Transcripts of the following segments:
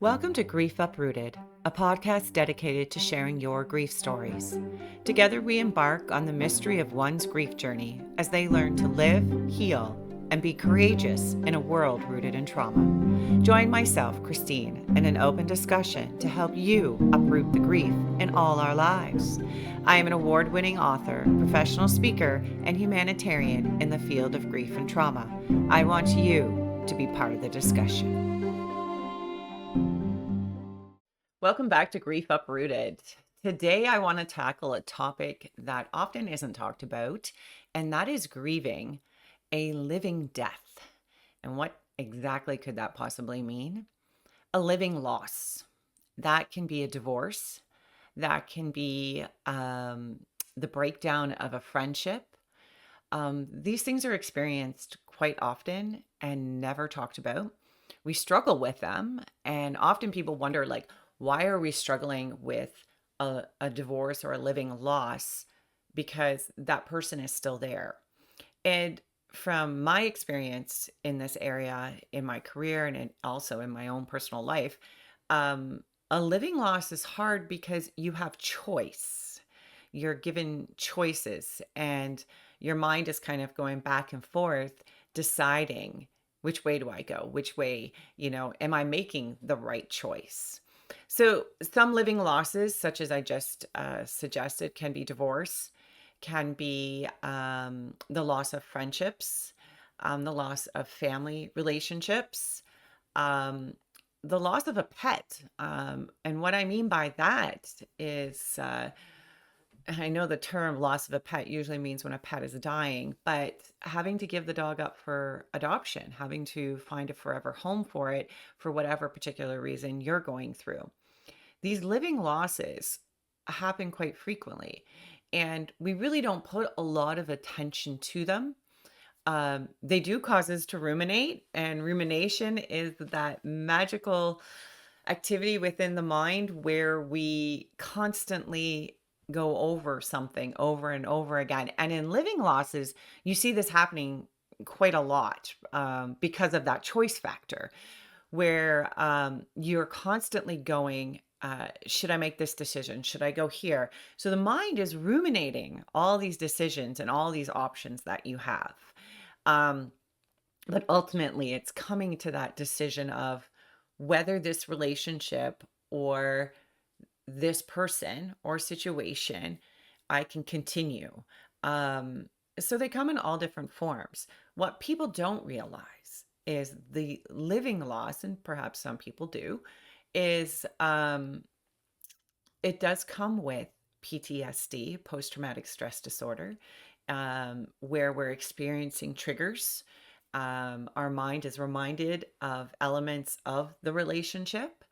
Welcome to Grief Uprooted, a podcast dedicated to sharing your grief stories. Together, we embark on the mystery of one's grief journey as they learn to live, heal, and be courageous in a world rooted in trauma. Join myself, Christine, in an open discussion to help you uproot the grief in all our lives. I am an award winning author, professional speaker, and humanitarian in the field of grief and trauma. I want you to be part of the discussion. Welcome back to Grief Uprooted. Today, I want to tackle a topic that often isn't talked about, and that is grieving a living death. And what exactly could that possibly mean? A living loss. That can be a divorce, that can be the breakdown of a friendship. These things are experienced quite often and never talked about. We struggle with them, and often people wonder, like, why are we struggling with a divorce or a living loss? Because that person is still there. And from my experience in this area, in my career, and also in my own personal life, a living loss is hard because you have choice. You're given choices, and your mind is kind of going back and forth, deciding which way do I go? Which way, am I making the right choice? So, some living losses, such as I just suggested, can be divorce, can be the loss of friendships, the loss of family relationships, um, the loss of a pet. And what I mean by that is, I know the term loss of a pet usually means when a pet is dying, but having to give the dog up for adoption, having to find a forever home for it for whatever particular reason you're going through. These living losses happen quite frequently, and we really don't put a lot of attention to them. They do cause us to ruminate, and rumination is that magical activity within the mind where we constantly go over something over and over again. And in living losses, you see this happening quite a lot because of that choice factor, where you're constantly going, should I make this decision? Should I go here? So the mind is ruminating all these decisions and all these options that you have. Um, but ultimately, it's coming to that decision of whether this relationship or this person or situation I can continue. Um, so they come in all different forms. What people don't realize is the living loss, and perhaps some people do, is it does come with PTSD, post traumatic stress disorder, where we're experiencing triggers. Our mind is reminded of elements of the relationship.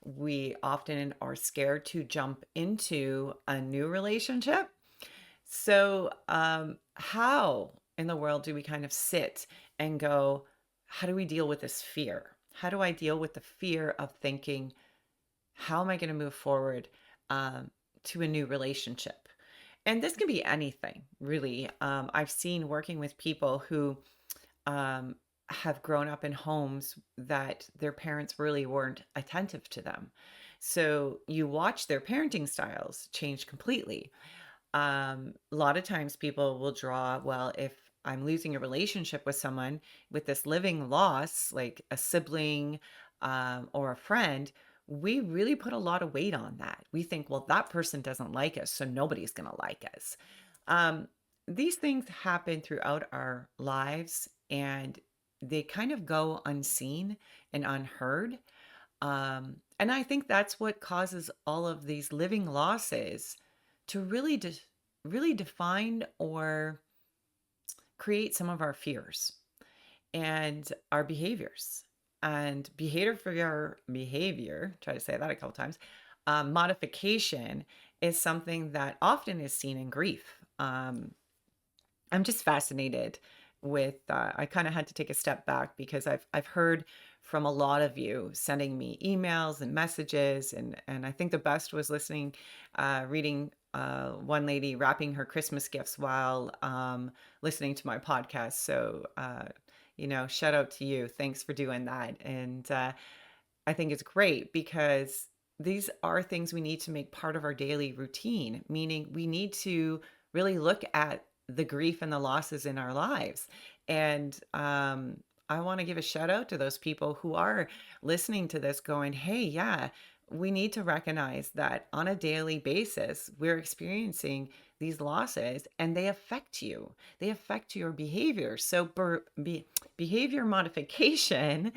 We often are scared to jump into a new relationship. So, how in the world do we kind of sit and go, how do we deal with this fear? How do I deal with the fear of thinking, how am I going to move forward um, to a new relationship? And this can be anything, really. I've seen working with people who um, have grown up in homes that their parents really weren't attentive to them. So you watch their parenting styles change completely. A lot of times people will draw, well, if I'm losing a relationship with someone with this living loss, like a sibling or a friend, we really put a lot of weight on that. We think, well, that person doesn't like us, so nobody's going to like us. Um, these things happen throughout our lives, and they kind of go unseen and unheard. And I think that's what causes all of these living losses to really define or create some of our fears and our behaviors. And behavior for your behavior, try to say that a couple times, modification is something that often is seen in grief. I'm just fascinated with I kind of had to take a step back because I've heard from a lot of you sending me emails and messages, and I think the best was listening reading one lady wrapping her Christmas gifts while listening to my podcast. So shout out to you, thanks for doing that. And I think it's great because these are things we need to make part of our daily routine, meaning we need to really look at the grief and the losses in our lives. And I want to give a shout out to those people who are listening to this going, hey, yeah, we need to recognize that on a daily basis, we're experiencing these losses and they affect you. They affect your behavior. So, behavior modification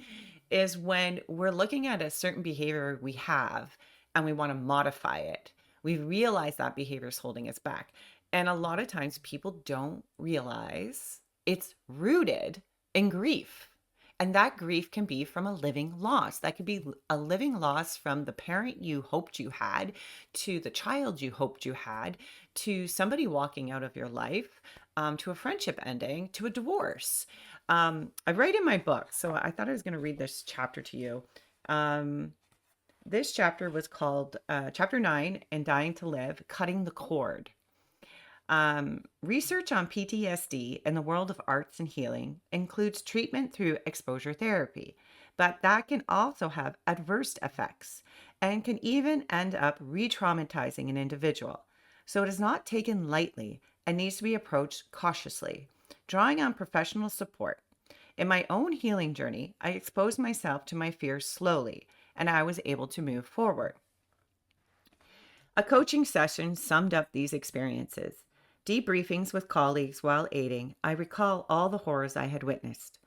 is when we're looking at a certain behavior we have and we want to modify it. We realize that behavior is holding us back. And a lot of times people don't realize it's rooted in grief. And that grief can be from a living loss. That could be a living loss from the parent you hoped you had, to the child you hoped you had, to somebody walking out of your life, to a friendship ending, to a divorce. I write in my book, so I thought I was going to read this chapter to you. Um, this chapter was called Chapter 9 in Dying to Live, Cutting the Cord. Research on PTSD in the world of arts and healing includes treatment through exposure therapy, but that can also have adverse effects and can even end up re traumatizing an individual. So it is not taken lightly and needs to be approached cautiously, drawing on professional support. In my own healing journey, I exposed myself to my fears slowly, and I was able to move forward. A coaching session summed up these experiences. Debriefings with colleagues while aiding, I recall all the horrors I had witnessed.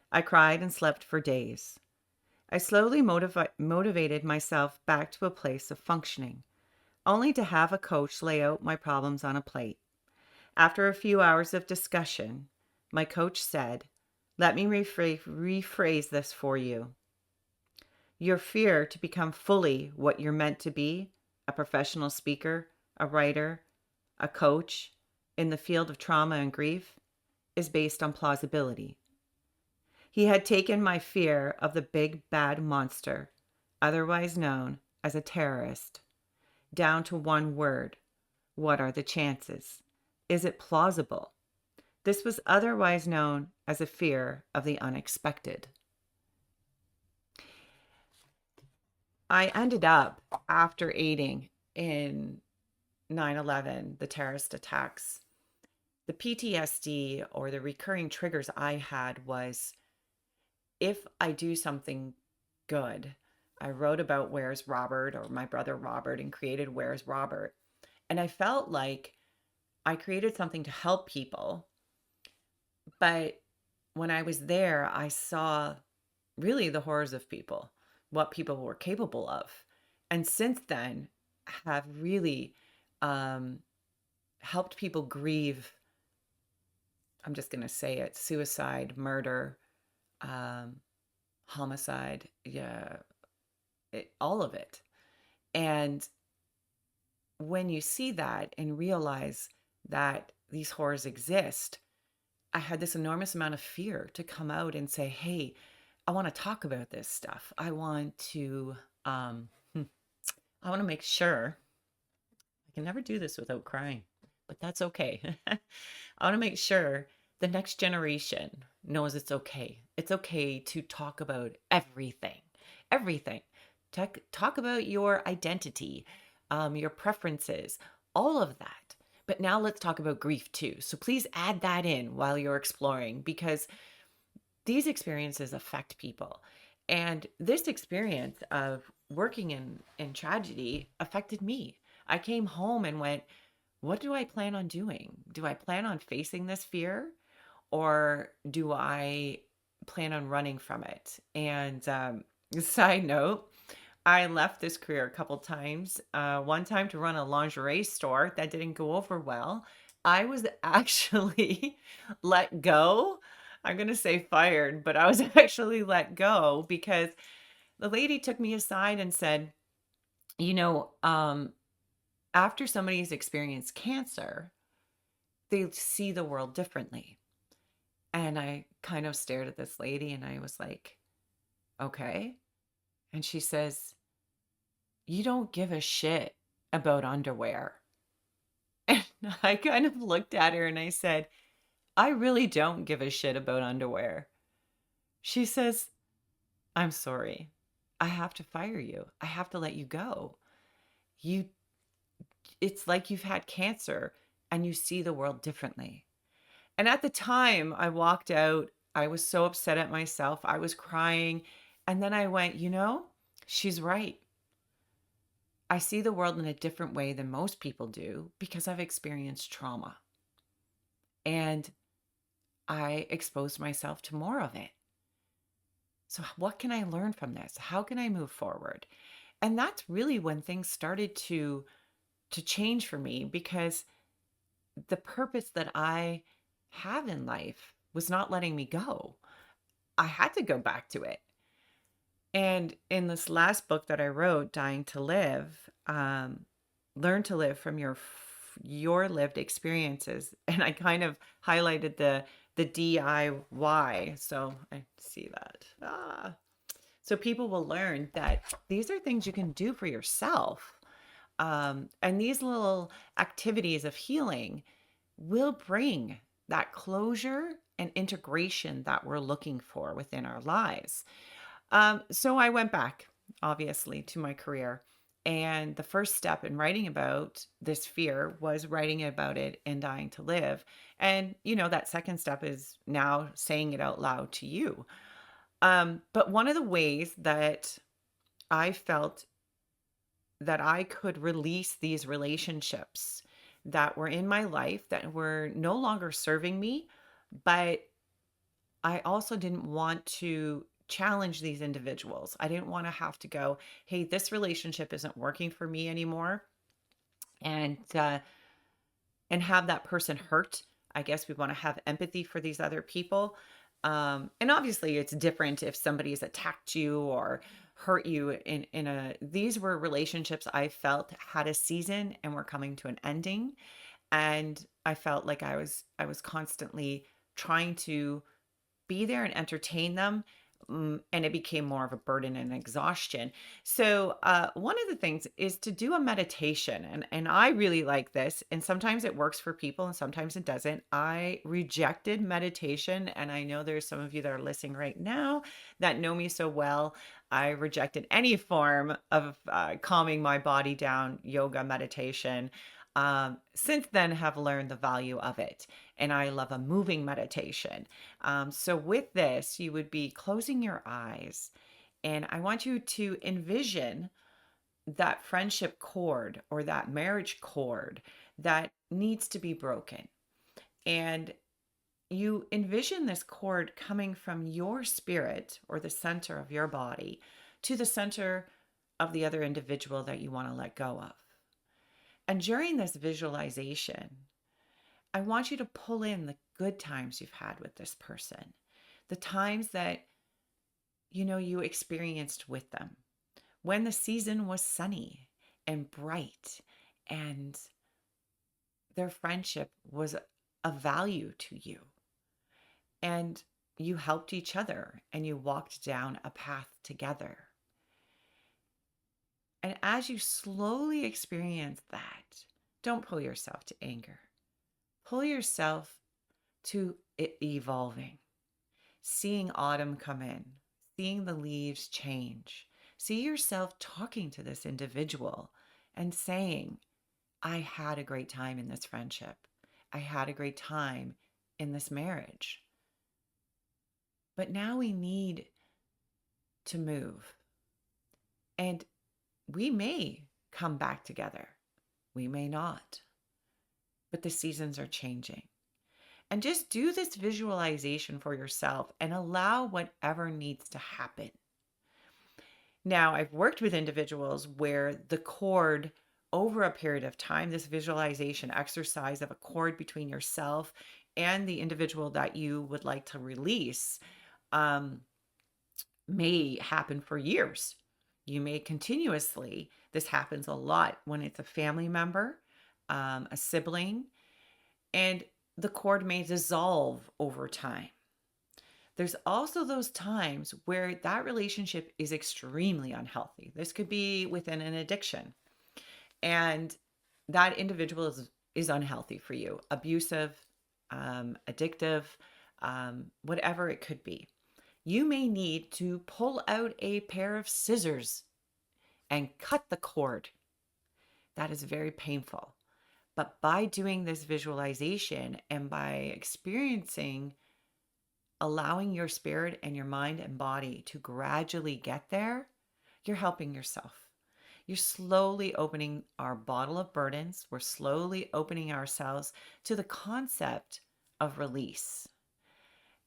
I cried and slept for days. I slowly motivated myself back to a place of functioning, only to have a coach lay out my problems on a plate. After a few hours of discussion, my coach said, "Let me rephrase this for you. Your fear to become fully what you're meant to be, a professional speaker, a writer, a coach in the field of trauma and grief, is based on plausibility." He had taken my fear of the big bad monster, otherwise known as a terrorist, down to one word. What are the chances? Is it plausible? This was otherwise known as a fear of the unexpected. I ended up, after aiding in 9/11, the terrorist attacks, the PTSD or the recurring triggers I had was, if I do something good, I wrote about Where's Robert, or my brother Robert, and created Where's Robert. And I felt like I created something to help people. But when I was there, I saw really the horrors of people, what people were capable of. And since then, have really um, helped people grieve. I'm just going to say it: suicide, murder, um, homicide, yeah, all of it. And when you see that and realize that these horrors exist, I had this enormous amount of fear to come out and say, hey, I want to talk about this stuff. Um, I want to make sure I can never do this without crying, but that's okay. I want to make sure the next generation knows it's okay. It's okay to talk about everything, everything. Talk about your identity, your preferences, all of that. But now let's talk about grief too. So please add that in while you're exploring, because these experiences affect people. And this experience of working in tragedy affected me. I came home and went, what do I plan on doing? Do I plan on facing this fear, or do I plan on running from it? And side note, I left this career a couple times. One time to run a lingerie store that didn't go over well. I was actually let go. I'm going to say fired, but I was actually let go because the lady took me aside and said, you know, after somebody's experienced cancer, they see the world differently. And I kind of stared at this lady and I was like, okay. And she says, you don't give a shit about underwear. And I kind of looked at her and I said, I really don't give a shit about underwear. She says, I'm sorry. I have to fire you. I have to let you go. You it's like you've had cancer and you see the world differently. And at the time I walked out, I was so upset at myself. I was crying. And then I went, she's right. I see the world in a different way than most people do because I've experienced trauma. And I exposed myself to more of it. So, what can I learn from this? How can I move forward? And that's really when things started to change for me, because the purpose that I have in life was not letting me go. I had to go back to it. And in this last book that I wrote, Dying to Live, learn to live from your lived experiences. And I kind of highlighted the DIY. So I see that. So people will learn that these are things you can do for yourself. And these little activities of healing will bring that closure and integration that we're looking for within our lives. So I went back, obviously, to my career. And the first step in writing about this fear was writing about it in Dying to Live. And, that second step is now saying it out loud to you. But one of the ways that I felt that I could release these relationships that were in my life that were no longer serving me, but I also didn't want to challenge these individuals. I didn't want to have to go, hey, this relationship isn't working for me anymore. And have that person hurt. I guess we want to have empathy for these other people. And obviously it's different if somebody's attacked you or hurt you these were relationships I felt had a season and were coming to an ending. And I felt like I was constantly trying to be there and entertain them. And it became more of a burden and exhaustion. So, one of the things is to do a meditation. And I really like this. And sometimes it works for people and sometimes it doesn't. I rejected meditation. And I know there's some of you that are listening right now that know me so well. I rejected any form of calming my body down, yoga, meditation. Since then, have learned the value of it. And I love a moving meditation. So, with this, you would be closing your eyes, and I want you to envision that friendship cord or that marriage cord that needs to be broken. And you envision this cord coming from your spirit or the center of your body to the center of the other individual that you want to let go of. And during this visualization, I want you to pull in the good times you've had with this person, the times that you experienced with them, when the season was sunny and bright and their friendship was a value to you. And you helped each other and you walked down a path together. And as you slowly experience that, don't pull yourself to anger. Pull yourself to it evolving, seeing autumn come in, seeing the leaves change. See yourself talking to this individual and saying, I had a great time in this friendship. I had a great time in this marriage. But now we need to move. And we may come back together. We may not. But the seasons are changing. And just do this visualization for yourself and allow whatever needs to happen. Now, I've worked with individuals where the cord, over a period of time, this visualization exercise of a cord between yourself and the individual that you would like to release, may happen for years. You may continuously, this happens a lot when it's a family member, a sibling, and the cord may dissolve over time. There's also those times where that relationship is extremely unhealthy. This could be within an addiction, and that individual is unhealthy for you, abusive, addictive, whatever it could be. you may need to pull out a pair of scissors and cut the cord. That is very painful. But by doing this visualization and by experiencing, allowing your spirit and your mind and body to gradually get there, you're helping yourself. You're slowly opening our bottle of burdens. We're slowly opening ourselves to the concept of release,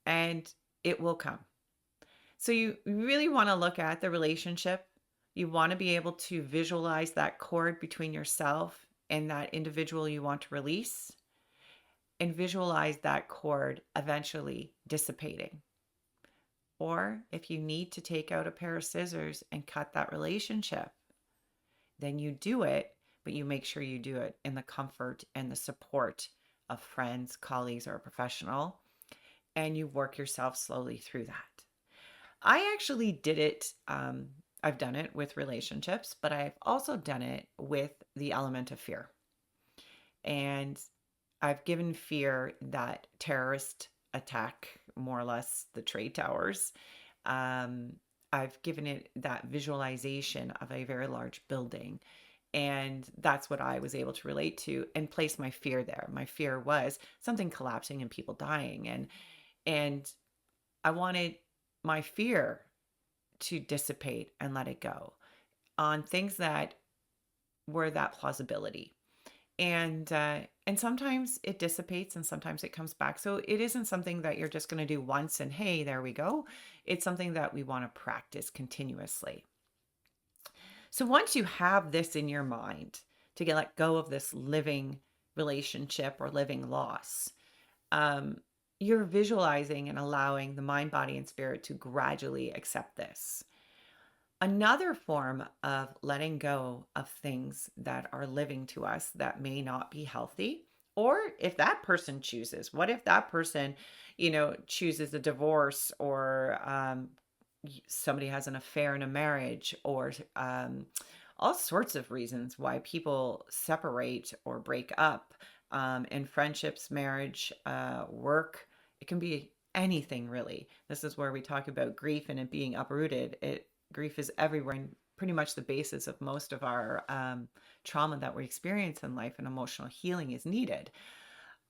and it will come. So, you really want to look at the relationship. You want to be able to visualize that cord between yourself and that individual you want to release, and visualize that cord eventually dissipating. Or if you need to take out a pair of scissors and cut that relationship, then you do it, but you make sure you do it in the comfort and the support of friends, colleagues, or a professional, and you work yourself slowly through that. I actually did it. I've done it with relationships, but I've also done it with the element of fear. And I've given fear that terrorist attack, more or less the trade towers. Um, I've given it that visualization of a very large building. And that's what I was able to relate to and place my fear there. My fear was something collapsing and people dying. And I wanted my fear to dissipate and let it go on things that were that plausibility. And sometimes it dissipates and sometimes it comes back. So it isn't something that you're just going to do once and hey, there we go. It's something that we want to practice continuously. So once you have this in your mind to let go of this living relationship or living loss, you're visualizing and allowing the mind, body, and spirit to gradually accept this. Another form of letting go of things that are living to us that may not be healthy, or if that person chooses, what if that person, chooses a divorce, or somebody has an affair in a marriage, or all sorts of reasons why people separate or break up, in friendships, marriage, work. It can be anything, really. This is where we talk about grief and it being uprooted. Grief is everywhere and pretty much the basis of most of our trauma that we experience in life, and emotional healing is needed.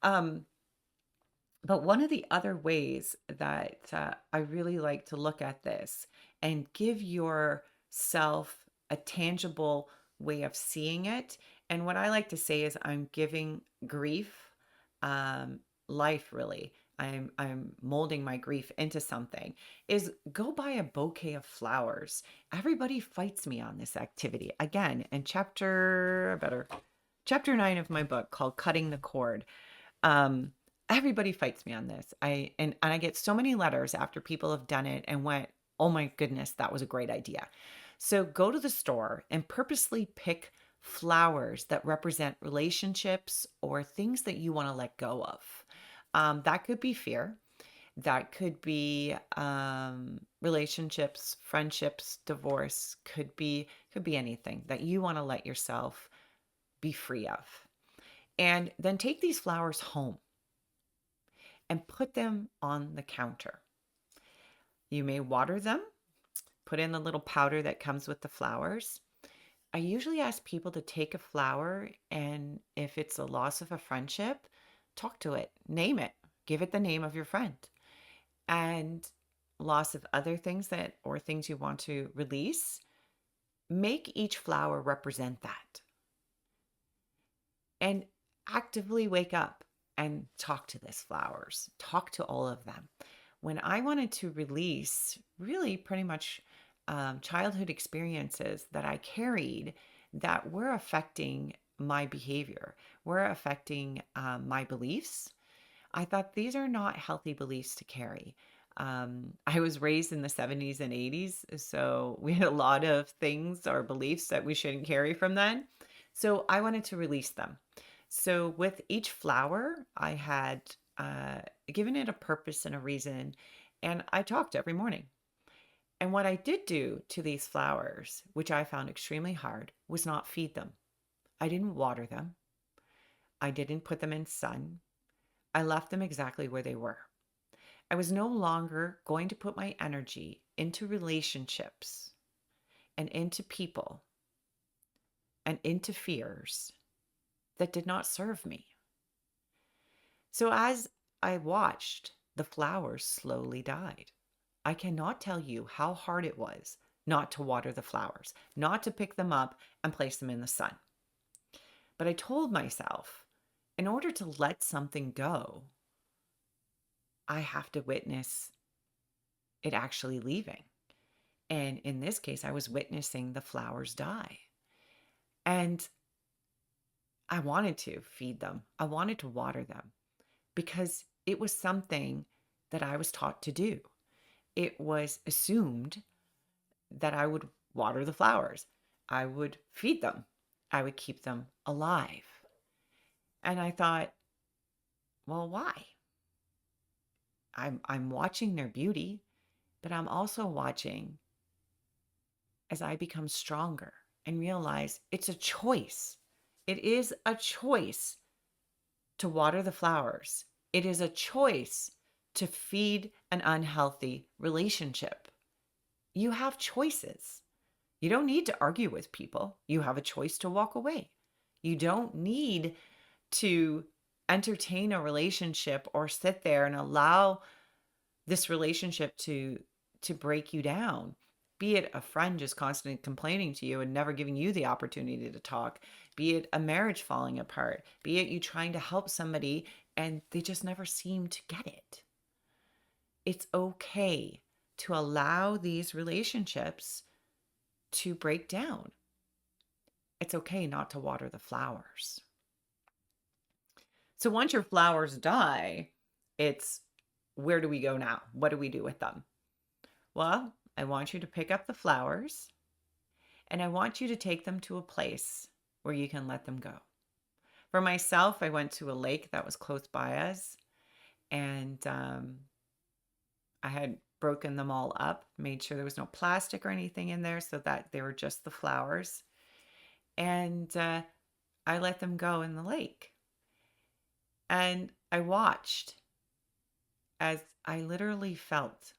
But one of the other ways that I really like to look at this and give yourself a tangible way of seeing it. And what I like to say is I'm giving grief life, really. I'm molding my grief into something, is go buy a bouquet of flowers. Everybody fights me on this activity. Again, in chapter 9 of my book called Cutting the Cord. Um, Everybody fights me on this. And I get so many letters after people have done it and went, "Oh my goodness, that was a great idea." So go to the store and purposely pick flowers that represent relationships or things that you want to let go of. That could be fear. That could be relationships, friendships, divorce. Could be anything that you want to let yourself be free of. And then take these flowers home and put them on the counter. You may water them, put in the little powder that comes with the flowers. I usually ask people to take a flower, and if it's a loss of a friendship, talk to it, name it, give it the name of your friend. And loss of other things or things you want to release, make each flower represent that. And actively wake up and talk to these flowers, talk to all of them. When I wanted to release really pretty much childhood experiences that I carried that were affecting my behavior, were affecting my beliefs, I thought these are not healthy beliefs to carry. I was raised in the 70s and 80s, so we had a lot of things or beliefs that we shouldn't carry from then. So I wanted to release them. So with each flower, I had given it a purpose and a reason, and I talked every morning. And what I did do to these flowers, which I found extremely hard, was not feed them. I didn't water them. I didn't put them in sun. I left them exactly where they were. I was no longer going to put my energy into relationships and into people and into fears that did not serve me. So as I watched, the flowers slowly died. I cannot tell you how hard it was not to water the flowers, not to pick them up and place them in the sun. But I told myself, in order to let something go, I have to witness it actually leaving. And in this case, I was witnessing the flowers die. And I wanted to feed them, I wanted to water them because it was something that I was taught to do. It was assumed that I would water the flowers, I would feed them, I would keep them alive. And I thought, well, why? I'm watching their beauty, but I'm also watching as I become stronger and realize it's a choice. It is a choice to water the flowers. It is a choice to feed an unhealthy relationship. You have choices. You don't need to argue with people. You have a choice to walk away. You don't need to entertain a relationship or sit there and allow this relationship to break you down. Be it a friend just constantly complaining to you and never giving you the opportunity to talk, be it a marriage falling apart, be it you trying to help somebody and they just never seem to get it. It's okay to allow these relationships to break down. It's okay not to water the flowers. So once your flowers die, it's where do we go now? What do we do with them? Well, I want you to pick up the flowers and I want you to take them to a place where you can let them go. For myself, I went to a lake that was close by us and I had broken them all up, made sure there was no plastic or anything in there so that they were just the flowers. And I let them go in the lake. And I watched as I literally felt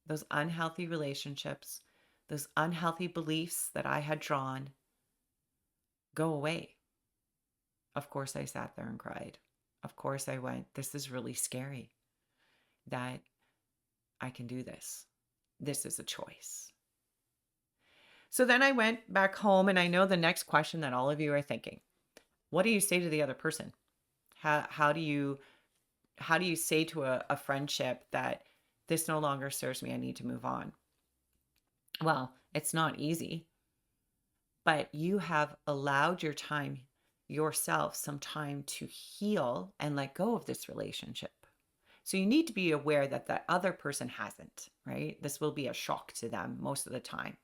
those unhealthy relationships, those unhealthy beliefs that I had drawn go away. Of course, I sat there and cried. Of course, I went, this is really scary that I can do this. This is a choice. So then I went back home, and I know the next question that all of you are thinking, what do you say to the other person? How do you say to a friendship that this no longer serves me, I need to move on? Well, it's not easy, but you have allowed yourself some time to heal and let go of this relationship. So you need to be aware that the other person hasn't, right? This will be a shock to them most of the time.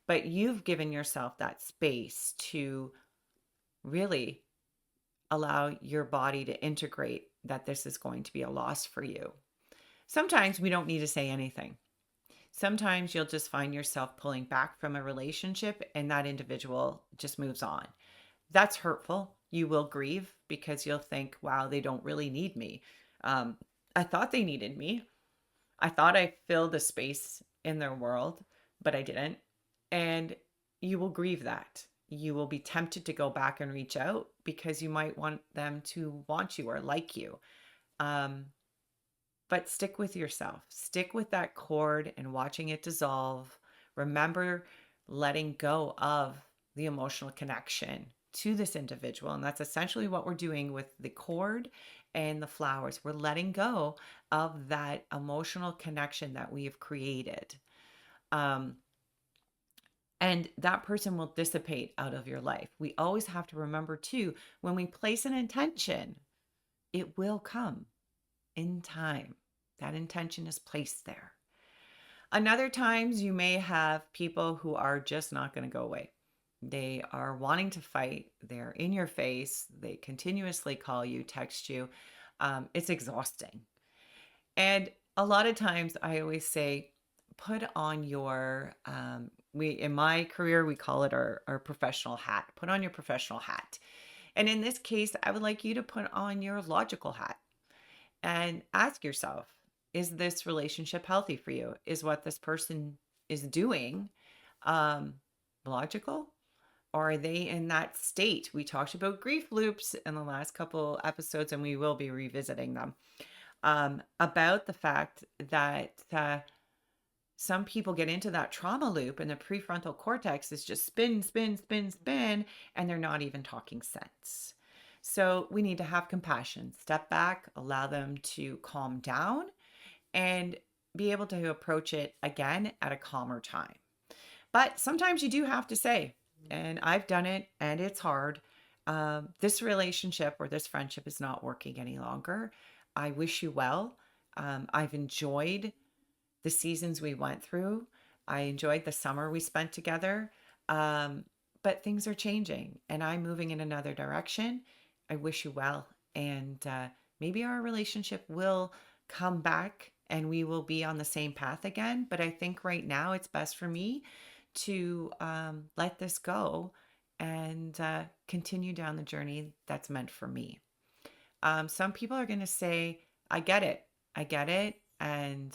But you've given yourself that space to really allow your body to integrate that this is going to be a loss for you. Sometimes we don't need to say anything. Sometimes you'll just find yourself pulling back from a relationship and that individual just moves on. That's hurtful. You will grieve because you'll think, wow, they don't really need me. I thought they needed me. I thought I filled a space in their world, but I didn't. And you will grieve that. You will be tempted to go back and reach out because you might want them to want you or like you. But stick with yourself. Stick with that cord and watching it dissolve. Remember letting go of the emotional connection to this individual. And that's essentially what we're doing with the cord and the flowers. We're letting go of that emotional connection that we have created. And that person will dissipate out of your life. We always have to remember too, when we place an intention, it will come in time. That intention is placed there. Another times you may have people who are just not going to go away. They are wanting to fight. They're in your face. They continuously call you, text you. It's exhausting. And a lot of times I always say, put on your, in my career, we call it our professional hat. Put on your professional hat. And in this case, I would like you to put on your logical hat and ask yourself, Is this relationship healthy for you? Is what this person is doing um, logical? Or are they in that state? We talked about grief loops in the last couple episodes, and we will be revisiting them about the fact that some people get into that trauma loop and the prefrontal cortex is just spin, spin, spin, spin, and they're not even talking sense. So we need to have compassion, step back, allow them to calm down, and be able to approach it again at a calmer time. But sometimes you do have to say, and I've done it and it's hard. This relationship or this friendship is not working any longer. I wish you well. I've enjoyed the seasons we went through. I enjoyed the summer we spent together. Um, but things are changing and I'm moving in another direction. I wish you well. And maybe our relationship will come back and we will be on the same path again. But I think right now it's best for me to let this go and continue down the journey that's meant for me. Some people are going to say, "I get it, I get it," and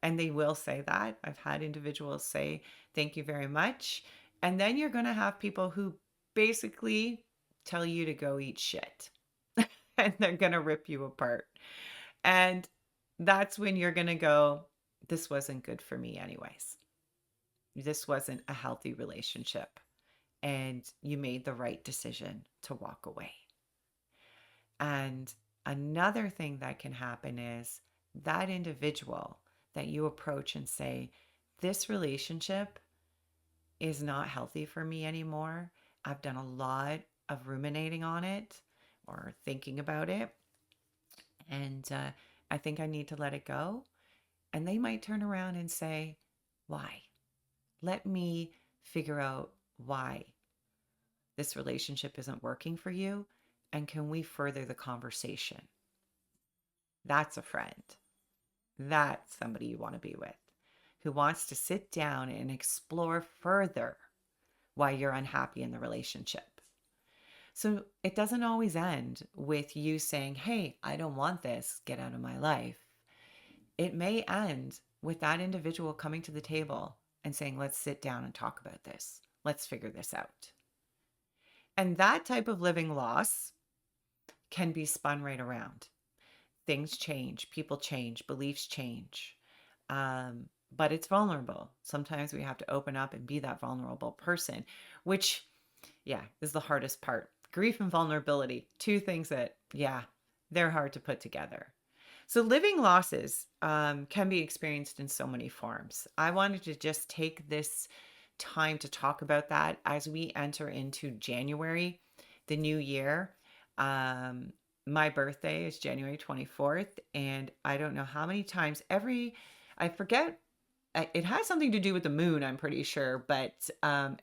they will say that. I've had individuals say, "Thank you very much," and then you're going to have people who basically tell you to go eat shit, and they're going to rip you apart, and that's when you're going to go, "This wasn't good for me, anyways. This wasn't a healthy relationship." And you made the right decision to walk away. And another thing that can happen is that individual that you approach and say, "This relationship is not healthy for me anymore. I've done a lot of ruminating on it or thinking about it. And I think I need to let it go." And they might turn around and say, "Why? Let me figure out why this relationship isn't working for you. And can we further the conversation?" That's a friend. That's somebody you want to be with who wants to sit down and explore further why you're unhappy in the relationship. So it doesn't always end with you saying, "Hey, I don't want this. Get out of my life." It may end with that individual coming to the table and saying, "Let's sit down and talk about this. Let's figure this out." And that type of living loss can be spun right around. Things change, people change, beliefs change. But it's vulnerable. Sometimes we have to open up and be that vulnerable person, which, yeah, is the hardest part. Grief and vulnerability, two things that, yeah, they're hard to put together. So living losses can be experienced in so many forms. I wanted to just take this time to talk about that as we enter into January, the new year. Um, my birthday is January 24th, and I don't know how many times I forget, it has something to do with the moon, I'm pretty sure, but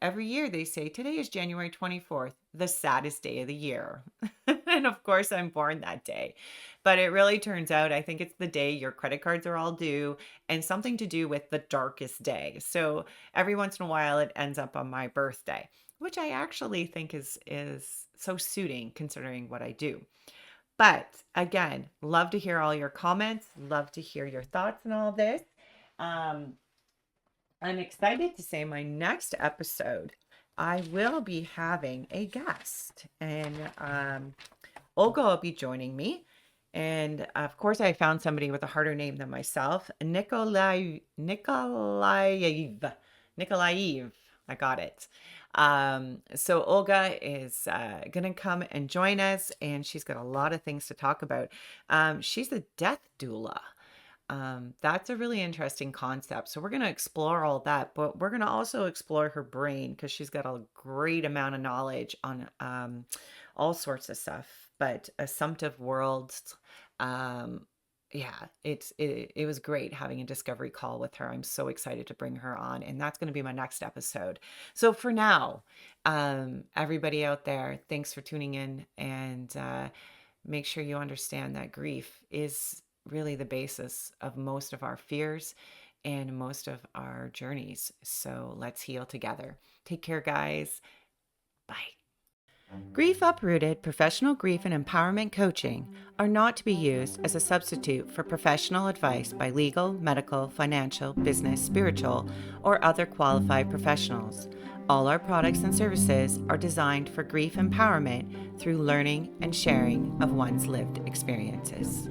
every year they say today is January 24th, the saddest day of the year. And of course, I'm born that day. But it really turns out, I think it's the day your credit cards are all due and something to do with the darkest day. So every once in a while, it ends up on my birthday, which I actually think is so suiting considering what I do. But again, love to hear all your comments, love to hear your thoughts on all this. Um, I'm excited to say my next episode, I will be having a guest, and Olga will be joining me. And of course, I found somebody with a harder name than myself, Nikolaev. I got it. So Olga is going to come and join us, and she's got a lot of things to talk about. She's a death doula. That's a really interesting concept. So we're going to explore all that, but we're going to also explore her brain because she's got a great amount of knowledge on all sorts of stuff. But assumptive worlds, um, yeah, it was great having a discovery call with her. I'm so excited to bring her on, and that's going to be my next episode. So for now, everybody out there, thanks for tuning in, and make sure you understand that grief is really the basis of most of our fears and most of our journeys. So let's heal together. Take care, guys. Bye. Grief Uprooted professional grief and empowerment coaching are not to be used as a substitute for professional advice by legal, medical, financial, business, spiritual, or other qualified professionals. All our products and services are designed for grief empowerment through learning and sharing of one's lived experiences.